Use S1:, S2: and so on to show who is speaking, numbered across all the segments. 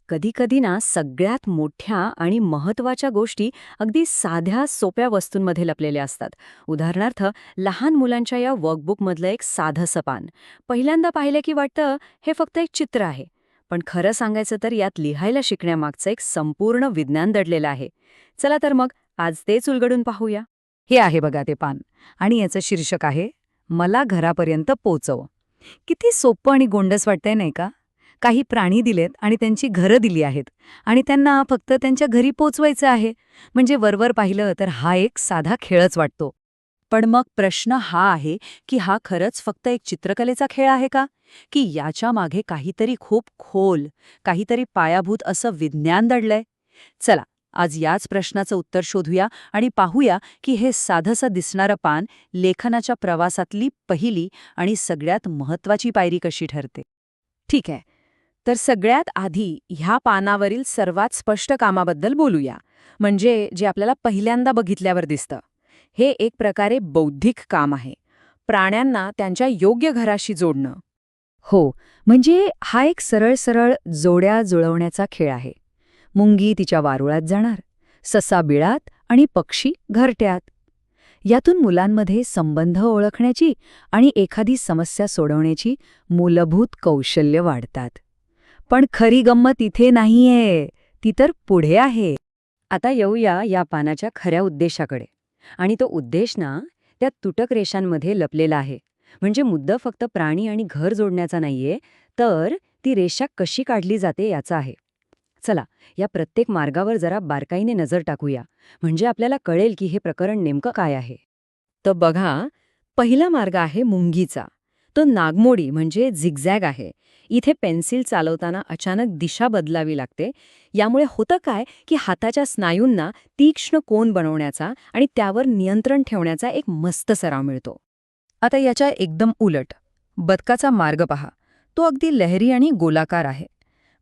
S1: कधीकधी ना सगळ्यात मोठ्या आणि महत्त्वाच्या गोष्टी अगदी साध्या सोप्या वस्तूंमध्ये लपलेल्या असतात. उदाहरणार्थ, लहान मुलांच्या या वर्कबुकमधलं एक साधंसं पान पहिल्यांदा पाहिलं की वाटतं हे फक्त एक चित्र आहे. पण खरं सांगायचं तर यात लिहायला शिकण्यामागचं एक संपूर्ण विज्ञान दडलेलं आहे. चला तर मग आज तेच उलगडून पाहूया.
S2: हे आहे बघा ते पान. आणि याचं शीर्षक आहे, मला घरापर्यंत पोचव. किती सोपं आणि गोंडस वाटतंय नाही का? काही प्राणी दिलेत आणि त्यांची घरं दिली आहेत आणि त्यांना फक्त त्यांच्या घरी पोचवायचं आहे. म्हणजे वरवर पाहिलं तर हा एक साधा खेळच वाटतो.
S1: पण मग प्रश्न हा आहे की हा खरंच फक्त एक चित्रकलेचा खेळ आहे का? की याच्या मागे काहीतरी खूप खोल, काहीतरी पायाभूत असं विज्ञान दडलंय? चला, आज याच प्रश्नाचं उत्तर शोधूया आणि पाहूया की हे साधंसं दिसणारं पान लेखनाच्या प्रवासातली पहिली आणि सगळ्यात महत्त्वाची पायरी कशी ठरते.
S2: ठीक आहे. तर सगळ्यात आधी ह्या पानावरील सर्वात स्पष्ट कामाबद्दल बोलूया. म्हणजे जे आपल्याला पहिल्यांदा बघितल्यावर दिसतं. हे एक प्रकारे बौद्धिक काम आहे. प्राण्यांना त्यांच्या योग्य घराशी जोडणं. हो, म्हणजे हा एक सरळ सरळ जोड्या जुळवण्याचा खेळ आहे. मुंगी तिच्या वारुळात जाणार, ससा बिळात आणि पक्षी घरट्यात. यातून मुलांमध्ये संबंध ओळखण्याची आणि एखादी समस्या सोडवण्याची मूलभूत कौशल्य वाढतात. पण खरी गंमत इथे नाहीये, ती तर पुढे आहे.
S1: आता येऊया या पानाच्या खऱ्या उद्देशाकडे. आणि तो उद्देश ना त्या तुटक रेषांमध्ये लपलेला आहे. म्हणजे मुद्दा फक्त प्राणी आणि घर जोडण्याचा नाहीये, तर ती रेषा कशी काढली जाते याचा आहे. चला, या प्रत्येक मार्गावर जरा बारकाईने नजर टाकूया. म्हणजे आपल्याला कळेल की हे प्रकरण नेमकं काय आहे. तर बघा, पहिला मार्ग आहे मुंगीचा. तो नागमोडी म्हणजे झिगझॅग आहे. इथे पेन्सिल चालवताना अचानक दिशा बदलावी लागते. यामुळे होतं काय की हाताच्या स्नायूंना तीक्ष्ण कोन बनवण्याचा आणि त्यावर नियंत्रण ठेवण्याचा एक मस्त सराव मिळतो.
S2: आता याच्या एकदम उलट बदकाचा मार्ग पहा. तो अगदी लहरी आणि गोलाकार आहे.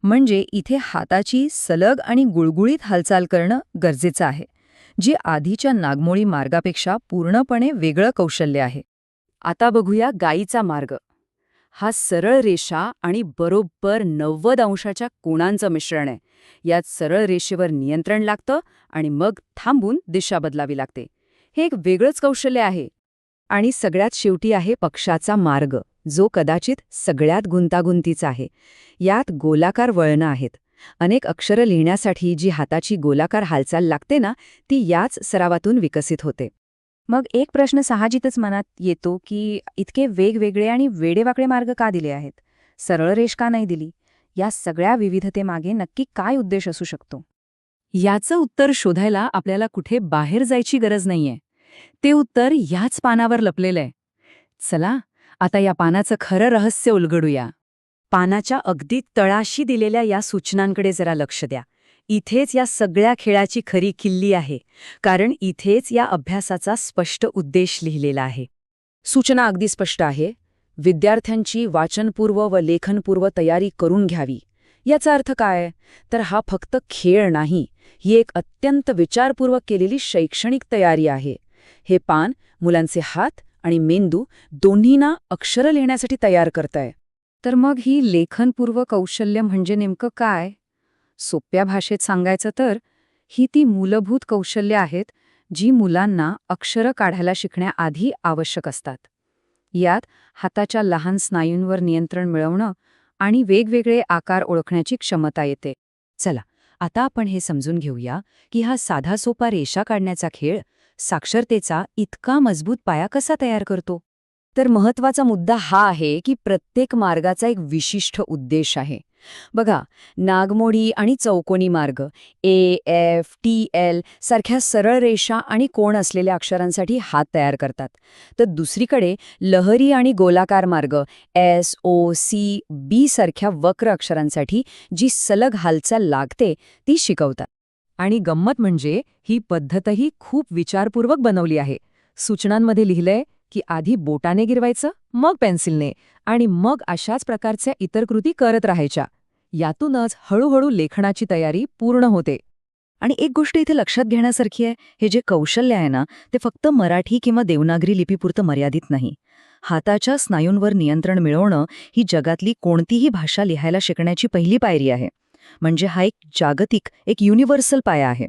S2: म्हणजे इथे हाताची सलग आणि गुळगुळीत हालचाल करणं गरजेचं आहे, जी आधीच्या नागमोळी मार्गापेक्षा पूर्णपणे वेगळं कौशल्य आहे.
S1: आता बघूया गायीचा मार्ग. हा सरळ रेषा आणि बरोबर 90 अंशाच्या कोणांचं मिश्रण आहे. यात सरळ रेषेवर नियंत्रण लागतं आणि मग थांबून दिशा बदलावी लागते. हे एक वेगळंच कौशल्य आहे. आणि सगळ्यात शेवटी आहे पक्षाचा मार्ग, जो कदाचित सगळ्यात गुंतागुंतीचा आहे. यात गोलाकार वळणं आहेत. अनेक अक्षरं लिहिण्यासाठी जी हाताची गोलाकार हालचाल लागते ना, ती याच सरावातून विकसित होते.
S2: मग एक प्रश्न साहजिकच मनात येतो की इतके वेगवेगळे आणि वेडेवाकडे मार्ग का दिले आहेत? सरळ रेष का नाही दिली? या सगळ्या विविधतेमागे नक्की काय उद्देश असू शकतो?
S1: याचं उत्तर शोधायला आपल्याला कुठे बाहेर जायची गरज नाहीये. ते उत्तर ह्याच पानावर लपलेलं आहे. चला, आता या पानाचं खरं रहस्य उलगडूया. पानाच्या अगदी तळाशी दिलेल्या या सूचनांकडे जरा लक्ष द्या. इथेच या सगळ्या खेळाची खरी किल्ली आहे. कारण इथेच या अभ्यासाचा स्पष्ट उद्देश लिहिलेला आहे.
S2: सूचना अगदी स्पष्ट आहे. विद्यार्थ्यांची वाचनपूर्व व लेखनपूर्व तयारी करून घ्यावी. याचा अर्थ काय? तर हा फक्त खेळ नाही, ही एक अत्यंत विचारपूर्वक केलेली शैक्षणिक तयारी आहे. हे पान मुलांचे हात आणि मेंदू दोन्हींना अक्षरं लिहिण्यासाठी तयार करतंय. तर मग ही लेखनपूर्व कौशल्य म्हणजे नेमकं काय? सोप्या भाषेत सांगायचं तर ही ती मूलभूत कौशल्य आहेत जी मुलांना अक्षरं काढायला शिकण्याआधी आवश्यक असतात. यात हाताच्या लहान स्नायूंवर नियंत्रण मिळवणं आणि वेगवेगळे आकार ओळखण्याची क्षमता येते. चला, आता आपण हे समजून घेऊया की हा साधा सोपा रेषा काढण्याचा खेळ साक्षरतेचा इतका मजबूत पाया कसा तयार करतो. तर महत्वाचा मुद्दा हा आहे की प्रत्येक मार्गाचा एक विशिष्ट उद्देश आहे. बघा, नागमोडी आणि चौकोनी मार्ग AFTL सारख्या सरळ रेषा आणि कोन असलेल्या अक्षरांसाठी हात तयार करतात. तर दुसरीकडे लहरी आणि गोलाकार मार्ग SOCB सारख्या वक्र अक्षरांसाठी जी सलग हालचाल लागते ती शिकवतात. आणि गंमत म्हणजे ही पद्धतही खूप विचारपूर्वक बनवली आहे. सूचनांमध्ये लिहिलंय की आधी बोटाने गिरवायचं, मग पेन्सिलने, आणि मग अशाच प्रकारच्या इतर कृती करत राहायच्या. यातूनच हळूहळू लेखनाची तयारी पूर्ण होते. आणि एक गोष्ट इथे लक्षात घेण्यासारखी आहे, हे जे कौशल्य आहे ना, ते फक्त मराठी किंवा देवनागरी लिपीपुरतं मर्यादित नाही. हाताच्या स्नायूंवर नियंत्रण मिळवणं ही जगातली कोणतीही भाषा लिहायला शिकण्याची पहिली पायरी आहे.
S3: म्हणजे हा एक जागतिक, एक युनिव्हर्सल पाया आहे.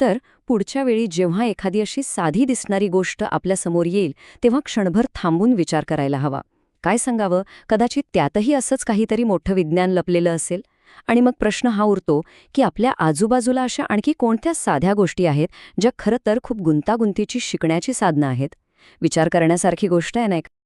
S1: तर पुढच्या वेळी जेव्हा एखादी अशी साधी दिसणारी गोष्ट आपल्यासमोर येईल तेव्हा क्षणभर थांबून विचार करायला हवा. काय सांगावं, कदाचित त्यातही असंच काहीतरी मोठं विज्ञान लपलेलं असेल. आणि मग प्रश्न हा उरतो की आपल्या आजूबाजूला अशा आणखी कोणत्या साध्या गोष्टी आहेत ज्या खरं तर खूप गुंतागुंतीची शिकण्याची साधनं आहेत. विचार करण्यासारखी गोष्ट आहे नाही का?